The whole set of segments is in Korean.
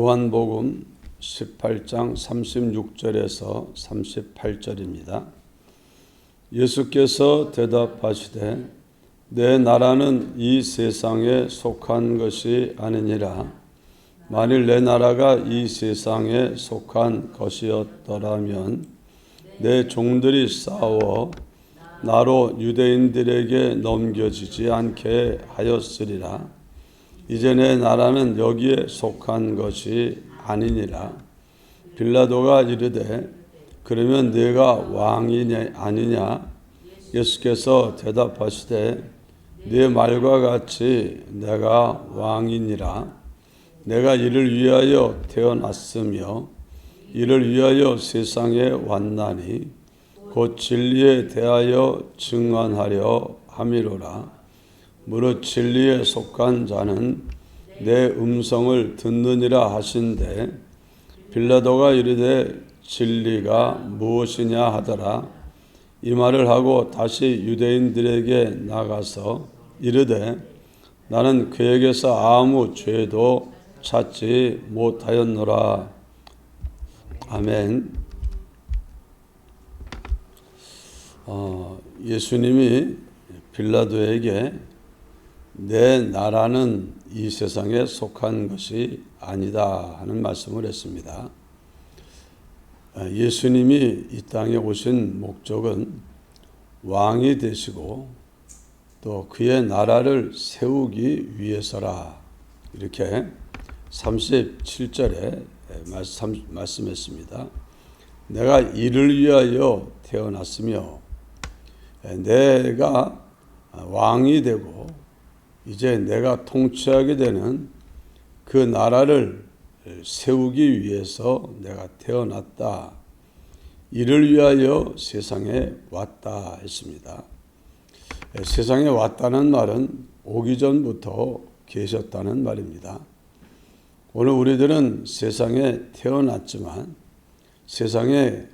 요한복음 18장 36절에서 38절입니다. 예수께서 대답하시되 내 나라는 이 세상에 속한 것이 아니니라. 만일 내 나라가 이 세상에 속한 것이었더라면 내 종들이 싸워 나로 유대인들에게 넘겨지지 않게 하였으리라. 이제 내 나라는 여기에 속한 것이 아니니라. 빌라도가 이르되 그러면 네가 왕이 아니냐? 예수께서 대답하시되 네 말과 같이 내가 왕이니라. 내가 이를 위하여 태어났으며 이를 위하여 세상에 왔나니 곧 진리에 대하여 증언하려 함이로라. 무릇 진리에 속한 자는 내 음성을 듣느니라 하신대 빌라도가 이르되 진리가 무엇이냐 하더라. 이 말을 하고 다시 유대인들에게 나가서 이르되 나는 그에게서 아무 죄도 찾지 못하였노라. 아멘. 예수님이 빌라도에게 내 나라는 이 세상에 속한 것이 아니다 하는 말씀을 했습니다. 예수님이 이 땅에 오신 목적은 왕이 되시고 또 그의 나라를 세우기 위해서라. 이렇게 37절에 말씀했습니다. 내가 이를 위하여 태어났으며 내가 왕이 되고 이제 내가 통치하게 되는 그 나라를 세우기 위해서 내가 태어났다. 이를 위하여 세상에 왔다 했습니다. 세상에 왔다는 말은 오기 전부터 계셨다는 말입니다. 오늘 우리들은 세상에 태어났지만 세상에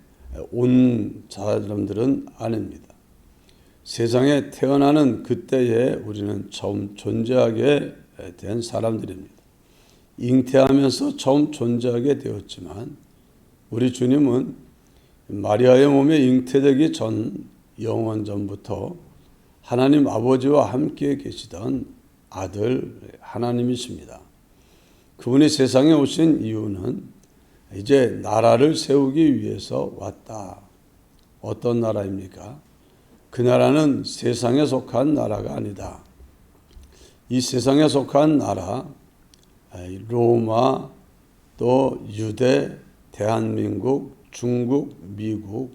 온 사람들은 아닙니다. 세상에 태어나는 그때에 우리는 처음 존재하게 된 사람들입니다. 잉태하면서 처음 존재하게 되었지만 우리 주님은 마리아의 몸에 잉태되기 전 영원 전부터 하나님 아버지와 함께 계시던 아들 하나님이십니다. 그분이 세상에 오신 이유는 이제 나라를 세우기 위해서 왔다. 어떤 나라입니까? 그 나라는 세상에 속한 나라가 아니다. 이 세상에 속한 나라, 로마, 또 유대, 대한민국, 중국, 미국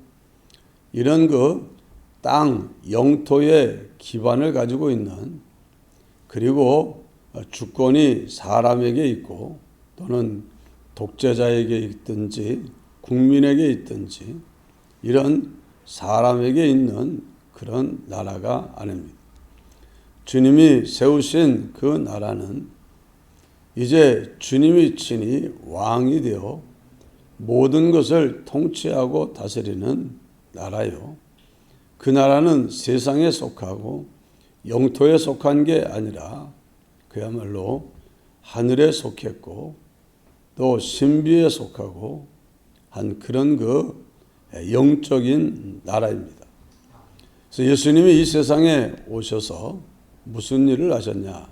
이런 그 땅, 영토의 기반을 가지고 있는 그리고 주권이 사람에게 있고 또는 독재자에게 있든지 국민에게 있든지 이런 사람에게 있는 그런 나라가 아닙니다. 주님이 세우신 그 나라는 이제 주님이 친히 왕이 되어 모든 것을 통치하고 다스리는 나라요. 그 나라는 세상에 속하고 영토에 속한 게 아니라 그야말로 하늘에 속했고 또 신비에 속하고 한 그런 그 영적인 나라입니다. 그래서 예수님이 이 세상에 오셔서 무슨 일을 하셨냐?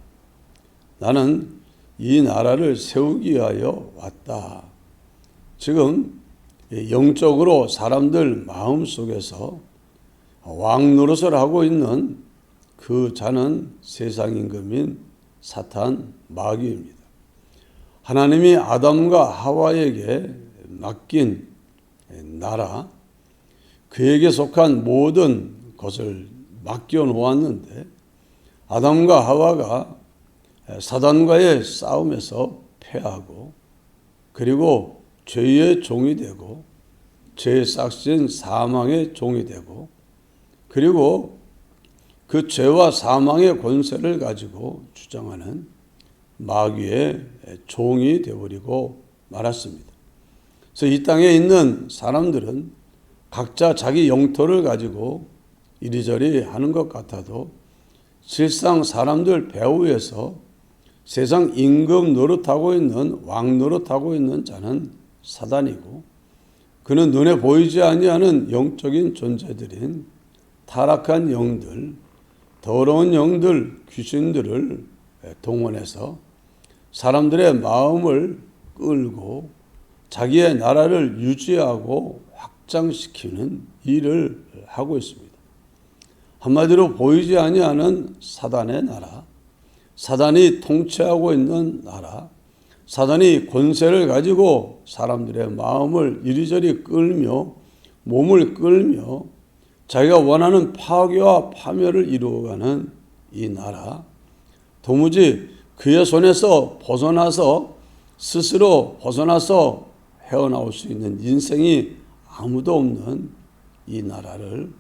나는 이 나라를 세우기 위하여 왔다. 지금 영적으로 사람들 마음속에서 왕 노릇을 하고 있는 그 자는 세상 임금인 사탄 마귀입니다. 하나님이 아담과 하와에게 맡긴 나라, 그에게 속한 모든 것을 맡겨 놓았는데 아담과 하와가 사단과의 싸움에서 패하고 그리고 죄의 종이 되고 죄의 싹신 사망의 종이 되고 그리고 그 죄와 사망의 권세를 가지고 주장하는 마귀의 종이 되어버리고 말았습니다. 그래서 이 땅에 있는 사람들은 각자 자기 영토를 가지고 이리저리 하는 것 같아도 실상 사람들 배후에서 세상 임금 노릇하고 있는 왕 노릇하고 있는 자는 사단이고 그는 눈에 보이지 아니하는 영적인 존재들인 타락한 영들, 더러운 영들, 귀신들을 동원해서 사람들의 마음을 끌고 자기의 나라를 유지하고 확장시키는 일을 하고 있습니다. 한마디로 보이지 아니하는 사단의 나라, 사단이 통치하고 있는 나라, 사단이 권세를 가지고 사람들의 마음을 이리저리 끌며 몸을 끌며 자기가 원하는 파괴와 파멸을 이루어가는 이 나라, 도무지 그의 손에서 벗어나서 스스로 벗어나서 헤어나올 수 있는 인생이 아무도 없는 이 나라를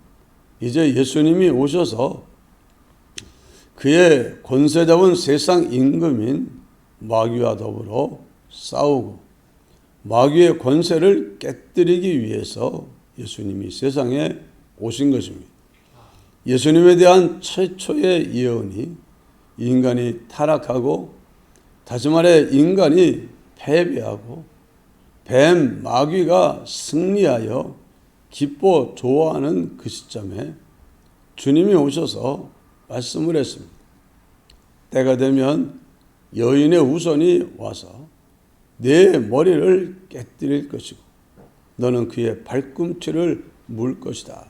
이제 예수님이 오셔서 그의 권세 잡은 세상 임금인 마귀와 더불어 싸우고 마귀의 권세를 깨뜨리기 위해서 예수님이 세상에 오신 것입니다. 예수님에 대한 최초의 예언이 인간이 타락하고 다시 말해 인간이 패배하고 뱀 마귀가 승리하여 기뻐 좋아하는 그 시점에 주님이 오셔서 말씀을 했습니다. 때가 되면 여인의 후손이 와서 내 머리를 깨뜨릴 것이고 너는 그의 발꿈치를 물 것이다.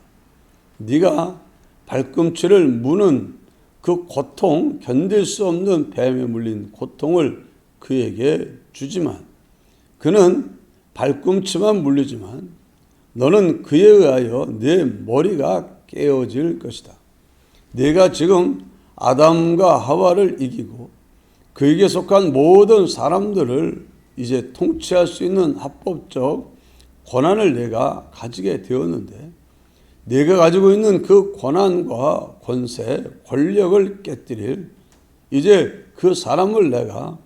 네가 발꿈치를 무는 그 고통, 견딜 수 없는 뱀에 물린 고통을 그에게 주지만 그는 발꿈치만 물리지만 너는 그에 의하여 내 머리가 깨어질 것이다. 네가 지금 아담과 하와를 이기고 그에게 속한 모든 사람들을 이제 통치할 수 있는 합법적 권한을 내가 가지게 되었는데 네가 가지고 있는 그 권한과 권세, 권력을 깨뜨릴 이제 그 사람을 내가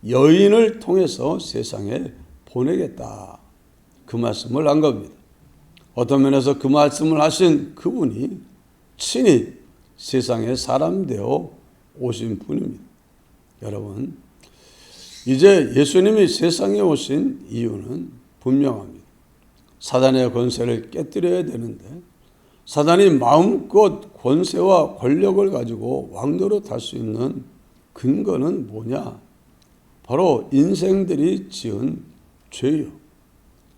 여인을 통해서 세상에 보내겠다. 그 말씀을 한 겁니다. 어떤 면에서 그 말씀을 하신 그분이 친히 세상에 사람 되어 오신 분입니다. 여러분, 이제 예수님이 세상에 오신 이유는 분명합니다. 사단의 권세를 깨뜨려야 되는데 사단이 마음껏 권세와 권력을 가지고 왕노릇할 수 있는 근거는 뭐냐? 바로 인생들이 지은 죄요.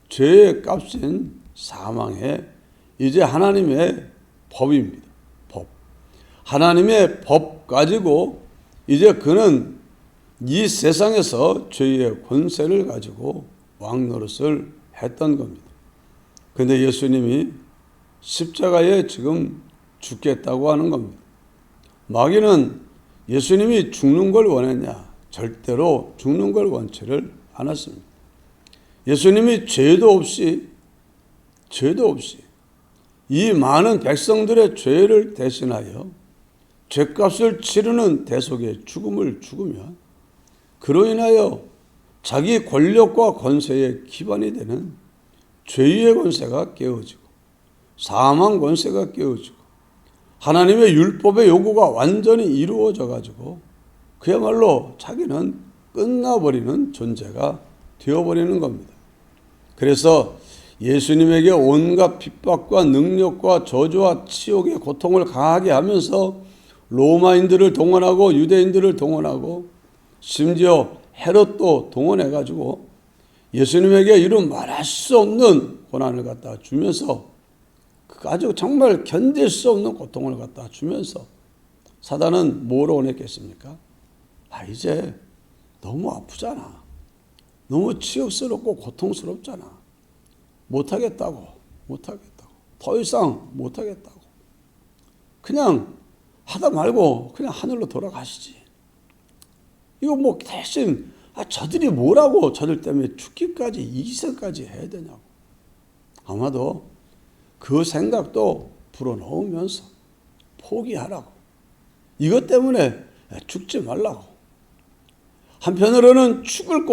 죄의 값인 사망에 이제 하나님의 법입니다. 법. 하나님의 법 가지고 이제 그는 이 세상에서 죄의 권세를 가지고 왕노릇을 했던 겁니다. 그런데 예수님이 십자가에 지금 죽겠다고 하는 겁니다. 마귀는 예수님이 죽는 걸 원했냐? 절대로 죽는 걸 원치를 않았습니다. 예수님이 죄도 없이 이 많은 백성들의 죄를 대신하여 죄값을 치르는 대속의 죽음을 죽으면 그로 인하여 자기 권력과 권세의 기반이 되는 죄의 권세가 깨어지고 사망 권세가 깨어지고 하나님의 율법의 요구가 완전히 이루어져 가지고 그야말로 자기는 끝나버리는 존재가 되어버리는 겁니다. 그래서 예수님에게 온갖 핍박과 능력과 저주와 치욕의 고통을 가하게 하면서 로마인들을 동원하고 유대인들을 동원하고 심지어 헤롯도 동원해가지고 예수님에게 이런 말할 수 없는 고난을 갖다 주면서 아주 정말 견딜 수 없는 고통을 갖다 주면서 사단은 뭐로 원했겠습니까? 이제 너무 아프잖아. 너무 치욕스럽고 고통스럽잖아. 못하겠다고. 더 이상 못하겠다고. 그냥 하다 말고 그냥 하늘로 돌아가시지. 이거 뭐 대신 저들이 뭐라고 저들 때문에 죽기까지 이기세까지 해야 되냐고. 아마도 그 생각도 불어넣으면서 포기하라고. 이것 때문에 죽지 말라고. 한편으로는 죽을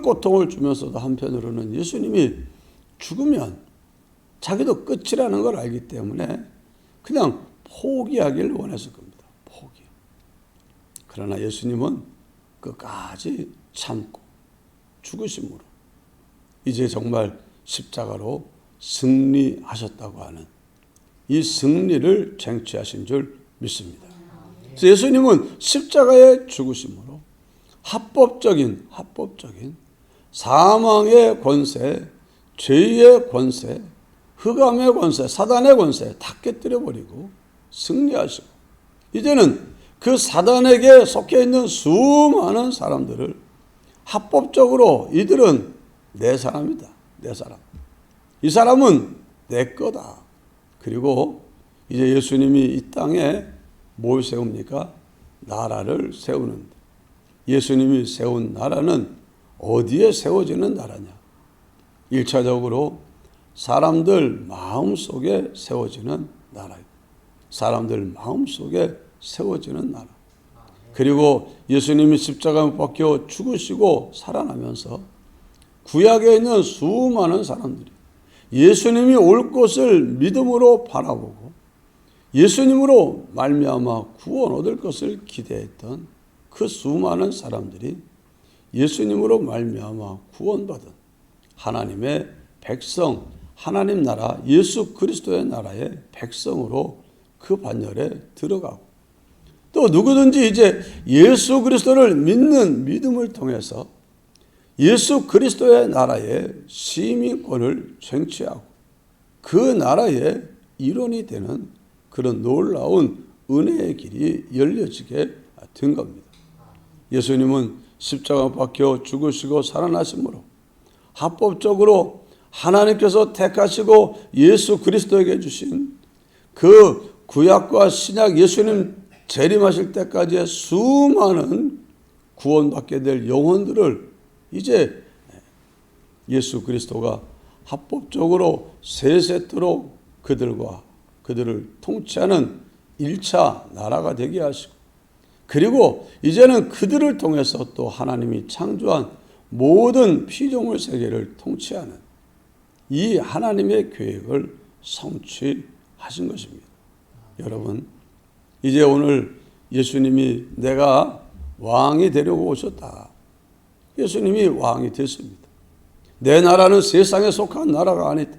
고통을 주면서도 한편으로는 예수님이 죽으면 자기도 끝이라는 걸 알기 때문에 그냥 포기하기를 원했을 겁니다. 포기. 그러나 예수님은 끝까지 참고 죽으심으로 이제 정말 십자가로 승리하셨다고 하는 이 승리를 쟁취하신 줄 믿습니다. 그래서 예수님은 십자가의 죽으심으로 합법적인 사망의 권세, 죄의 권세, 흑암의 권세, 사단의 권세 다 깨뜨려버리고 승리하시고 이제는 그 사단에게 속해 있는 수많은 사람들을 합법적으로 이들은 내 사람이다. 내 사람. 이 사람은 내 거다. 그리고 이제 예수님이 이 땅에 뭘 세웁니까? 나라를 세우는데 예수님이 세운 나라는 어디에 세워지는 나라냐? 1차적으로 사람들 마음속에 세워지는 나라입니다. 사람들 마음속에 세워지는 나라. 그리고 예수님이 십자가에 못 박혀 죽으시고 살아나면서 구약에 있는 수많은 사람들이 예수님이 올 것을 믿음으로 바라보고 예수님으로 말미암아 구원 얻을 것을 기대했던 그 수많은 사람들이 예수님으로 말미암아 구원받은 하나님의 백성, 하나님 나라, 예수 그리스도의 나라의 백성으로 그 반열에 들어가고 또 누구든지 이제 예수 그리스도를 믿는 믿음을 통해서 예수 그리스도의 나라의 시민권을 쟁취하고 그 나라의 일원이 되는 그런 놀라운 은혜의 길이 열려지게 된 겁니다. 예수님은 십자가 박혀 죽으시고 살아나심으로 합법적으로 하나님께서 택하시고 예수 그리스도에게 주신 그 구약과 신약 예수님 재림하실 때까지의 수많은 구원받게 될 영혼들을 이제 예수 그리스도가 합법적으로 세세토록 그들을 통치하는 1차 나라가 되게 하시고 그리고 이제는 그들을 통해서 또 하나님이 창조한 모든 피조물 세계를 통치하는 이 하나님의 계획을 성취하신 것입니다. 여러분, 이제 오늘 예수님이 내가 왕이 되려고 오셨다. 예수님이 왕이 됐습니다. 내 나라는 세상에 속한 나라가 아니다.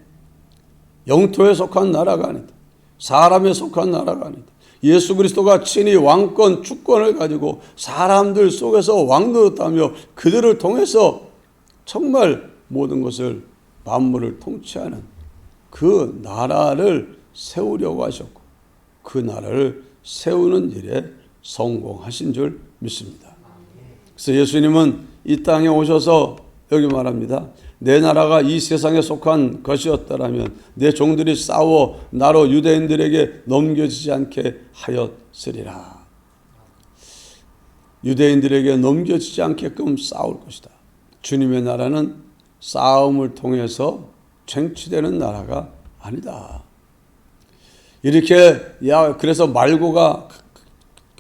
영토에 속한 나라가 아니다. 사람에 속한 나라가 아니다. 예수 그리스도가 친히 왕권, 주권을 가지고 사람들 속에서 왕노릇하며 그들을 통해서 정말 모든 것을 만물을 통치하는 그 나라를 세우려고 하셨고 그 나라를 세우는 일에 성공하신 줄 믿습니다. 그래서 예수님은 이 땅에 오셔서 여기 말합니다. 내 나라가 이 세상에 속한 것이었더라면 내 종들이 싸워 나로 유대인들에게 넘겨지지 않게 하였으리라. 유대인들에게 넘겨지지 않게끔 싸울 것이다. 주님의 나라는 싸움을 통해서 쟁취되는 나라가 아니다. 이렇게 그래서 말고가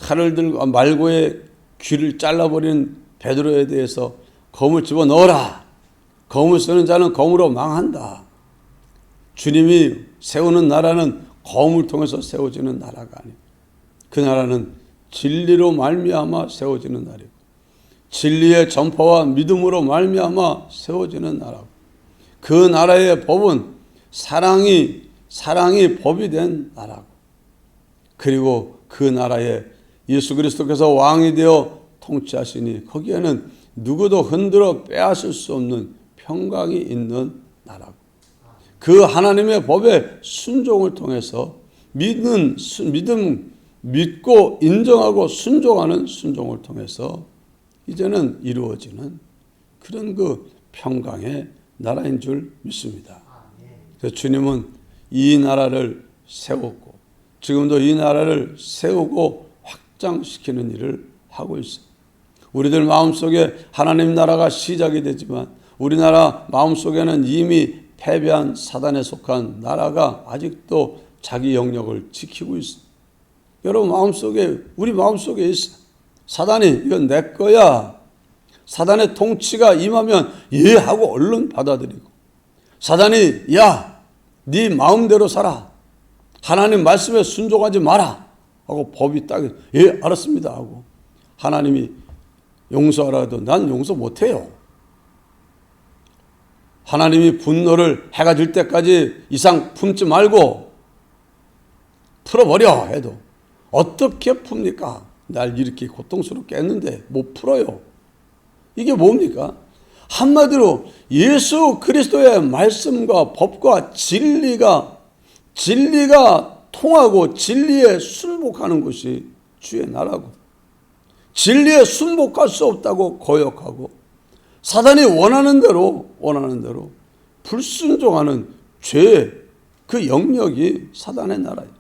칼을 들고 말고의 귀를 잘라버린 베드로에 대해서 검을 집어넣어라. 검을 쓰는 자는 검으로 망한다. 주님이 세우는 나라는 검을 통해서 세워지는 나라가 아니고 그 나라는 진리로 말미암아 세워지는 나라이고 진리의 전파와 믿음으로 말미암아 세워지는 나라고 그 나라의 법은 사랑이 법이 된 나라고 그리고 그 나라에 예수 그리스도께서 왕이 되어 통치하시니 거기에는 누구도 흔들어 빼앗을 수 없는 평강이 있는 나라고 그 하나님의 법에 순종을 통해서 믿고 인정하고 순종하는 순종을 통해서 이제는 이루어지는 그런 그 평강의 나라인 줄 믿습니다. 그래서 주님은 이 나라를 세웠고 지금도 이 나라를 세우고 확장시키는 일을 하고 있습니다. 우리들 마음속에 하나님 나라가 시작이 되지만 우리나라 마음속에는 이미 패배한 사단에 속한 나라가 아직도 자기 영역을 지키고 있습니다. 여러분 마음속에 우리 마음속에 있어. 사단이 이건 내 거야. 사단의 통치가 임하면 예 하고 얼른 받아들이고 사단이 야, 네 마음대로 살아. 하나님 말씀에 순종하지 마라. 하고 법이 딱 예 알았습니다 하고 하나님이 용서하라 해도 난 용서 못해요. 하나님이 분노를 해가 질 때까지 이상 품지 말고 풀어버려 해도 어떻게 풉니까? 날 이렇게 고통스럽게 했는데 못 풀어요. 이게 뭡니까? 한마디로 예수 그리스도의 말씀과 법과 진리가 통하고 진리에 순복하는 것이 주의 나라고, 진리에 순복할 수 없다고 거역하고 사단이 원하는 대로 불순종하는 죄, 그 영역이 사단의 나라예요.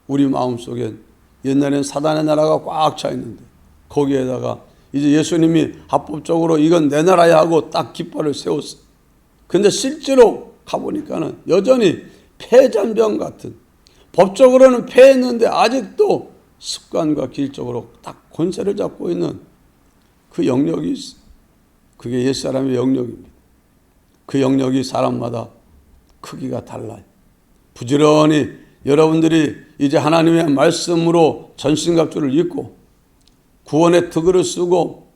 우리 마음속엔 옛날엔 사단의 나라가 꽉 차 있는데 거기에다가 이제 예수님이 합법적으로 이건 내 나라야 하고 딱 깃발을 세웠어요. 근데 실제로 가보니까는 여전히 폐잔병 같은, 법적으로는 폐했는데 아직도 습관과 기일적으로 딱 권세를 잡고 있는 그 영역이 있어요. 그게 옛사람의 영역입니다. 그 영역이 사람마다 크기가 달라요. 부지런히 여러분들이 이제 하나님의 말씀으로 전신갑주를 입고 구원의 특을 쓰고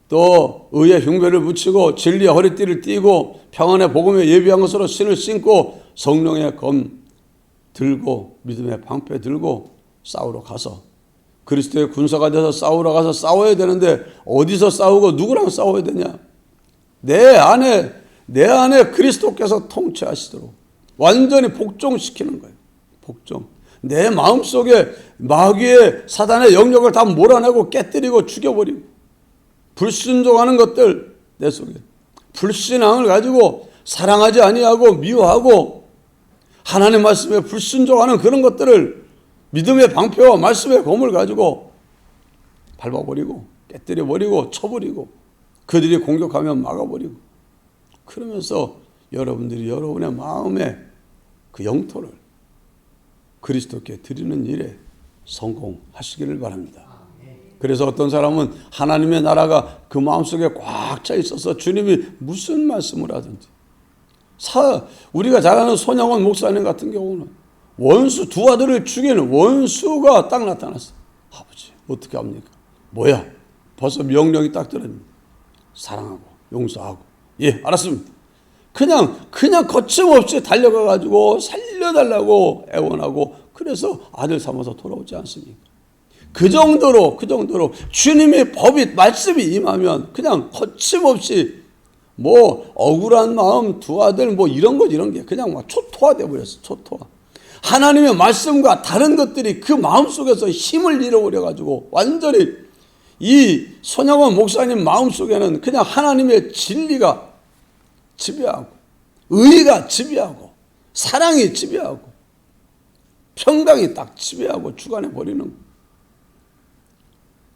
또 의의 흉배를 붙이고 진리의 허리띠를 띠고 평안의 복음에 예비한 것으로 신을 신고 성령의 검 들고 믿음의 방패 들고 싸우러 가서 그리스도의 군사가 돼서 싸우러 가서 싸워야 되는데 어디서 싸우고 누구랑 싸워야 되냐? 내 안에 그리스도께서 통치하시도록 완전히 복종시키는 거예요. 복종. 내 마음속에 마귀의 사단의 영역을 다 몰아내고 깨뜨리고 죽여버리고 불순종하는 것들 내 속에 불신앙을 가지고 사랑하지 아니하고 미워하고 하나님의 말씀에 불순종하는 그런 것들을 믿음의 방패와 말씀의 검을 가지고 밟아버리고 깨뜨려버리고 쳐버리고 그들이 공격하면 막아버리고 그러면서 여러분들이 여러분의 마음의 그 영토를 그리스도께 드리는 일에 성공하시기를 바랍니다. 그래서 어떤 사람은 하나님의 나라가 그 마음속에 꽉 차 있어서 주님이 무슨 말씀을 하든지 우리가 잘 아는 손양원 목사님 같은 경우는 원수 두 아들을 죽이는 원수가 딱 나타났어. 아버지 어떻게 합니까? 뭐야? 벌써 명령이 딱 들었습니다. 사랑하고 용서하고 예 알았습니다. 그냥 거침없이 달려가가지고 살려달라고 애원하고 그래서 아들 삼아서 돌아오지 않습니까? 그 정도로 주님의 법이 말씀이 임하면 그냥 거침없이 뭐 억울한 마음 두 아들 뭐 이런 게 그냥 막 초토화돼 버렸어. 초토화. 하나님의 말씀과 다른 것들이 그 마음속에서 힘을 잃어버려가지고 완전히 이 손양원 목사님 마음속에는 그냥 하나님의 진리가 지배하고 의가 지배하고 사랑이 지배하고 평강이 딱 지배하고 주관해 버리는 거예요.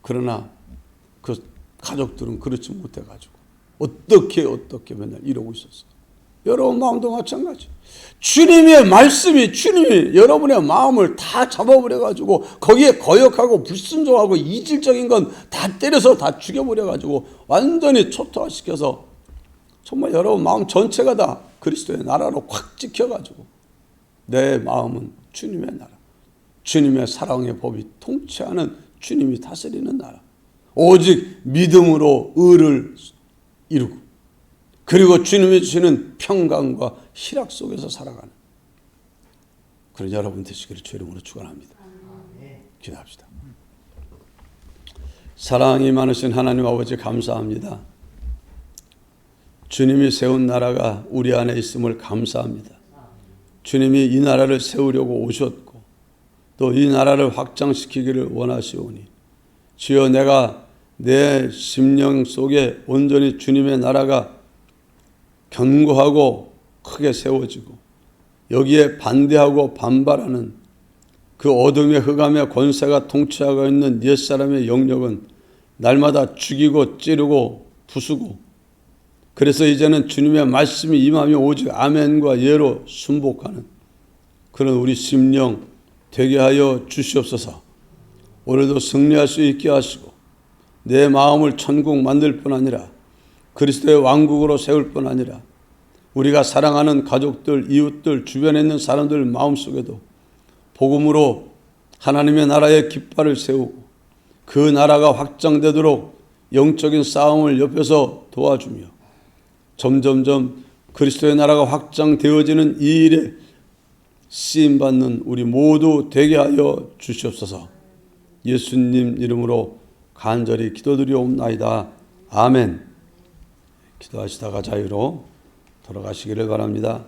그러나 그 가족들은 그렇지 못해가지고 어떻게 맨날 이러고 있었어요. 여러분 마음도 마찬가지. 주님의 말씀이 여러분의 마음을 다 잡아버려가지고 거기에 거역하고 불순종하고 이질적인 건 다 때려서 다 죽여버려가지고 완전히 초토화시켜서 정말 여러분 마음 전체가 다 그리스도의 나라로 확 찍혀가지고 내 마음은 주님의 나라, 주님의 사랑의 법이 통치하는 주님이 다스리는 나라, 오직 믿음으로 의를 이루고 그리고 주님이 주시는 평강과 희락 속에서 살아가는 그런 여러분 되시기를 주 이름으로 축원합니다. 기도합시다. 사랑이 많으신 하나님 아버지 감사합니다. 주님이 세운 나라가 우리 안에 있음을 감사합니다. 주님이 이 나라를 세우려고 오셨고 또 이 나라를 확장시키기를 원하시오니 주여 내가 내 심령 속에 온전히 주님의 나라가 견고하고 크게 세워지고 여기에 반대하고 반발하는 그 어둠의 흑암의 권세가 통치하고 있는 옛사람의 영역은 날마다 죽이고 찌르고 부수고 그래서 이제는 주님의 말씀이 임하며 오직 아멘과 예로 순복하는 그런 우리 심령 되게 하여 주시옵소서. 오늘도 승리할 수 있게 하시고 내 마음을 천국 만들 뿐 아니라 그리스도의 왕국으로 세울 뿐 아니라 우리가 사랑하는 가족들, 이웃들, 주변에 있는 사람들 마음속에도 복음으로 하나님의 나라의 깃발을 세우고 그 나라가 확장되도록 영적인 싸움을 옆에서 도와주며 점점점 그리스도의 나라가 확장되어지는 이 일에 쓰임받는 우리 모두 되게 하여 주시옵소서. 예수님 이름으로 간절히 기도드리옵나이다. 아멘. 기도하시다가 자유로 돌아가시기를 바랍니다.